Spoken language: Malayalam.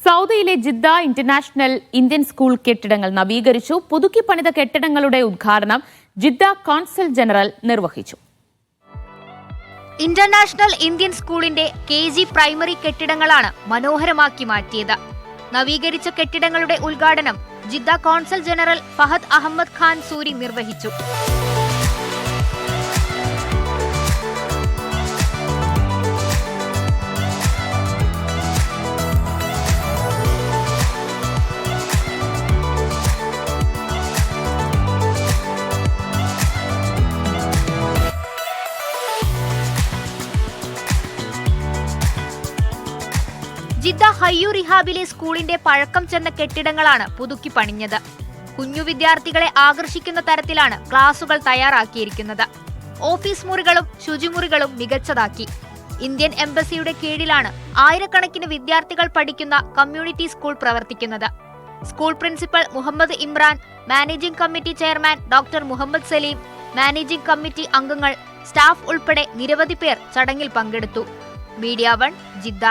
സൗദിയിലെ ജിദ്ദ ഇന്റർനാഷണൽ ഇന്ത്യൻ സ്കൂൾ കെട്ടിടങ്ങൾ നവീകരിച്ചു. പുതുക്കി പണിത കെട്ടിടങ്ങളുടെ ഉദ്ഘാടനം ജിദ്ദ കോൺസൽ ജനറൽ നിർവഹിച്ചു. ഇന്റർനാഷണൽ ഇന്ത്യൻ സ്കൂളിന്റെ KG പ്രൈമറി കെട്ടിടങ്ങളാണ് മനോഹരമാക്കി മാറ്റിയത്. നവീകരിച്ച കെട്ടിടങ്ങളുടെ ഉദ്ഘാടനം Jeddah consul general Fahad Ahmed Khan Suri നിർവഹിച്ചു. ജിദ്ദ ഹയ്യു റിഹാബിലെ സ്കൂളിന്റെ പഴക്കം ചെന്ന കെട്ടിടങ്ങളാണ് പുതുക്കി പണിഞ്ഞത്. കുഞ്ഞു വിദ്യാർത്ഥികളെ ആകർഷിക്കുന്ന തരത്തിലാണ് ക്ലാസുകൾ തയ്യാറാക്കിയിരിക്കുന്നത്. ഓഫീസ് മുറികളും ശുചിമുറികളും മികച്ചതാക്കി. ഇന്ത്യൻ എംബസിയുടെ കീഴിലാണ് ആയിരക്കണക്കിന് വിദ്യാർത്ഥികൾ പഠിക്കുന്ന കമ്മ്യൂണിറ്റി സ്കൂൾ പ്രവർത്തിക്കുന്നത്. School principal Muhammad Imran, managing committee chairman doctor Muhammad Saleem, managing committee അംഗങ്ങൾ, സ്റ്റാഫ് ഉൾപ്പെടെ നിരവധി പേർ ചടങ്ങിൽ പങ്കെടുത്തു. Media 1 Jeddah.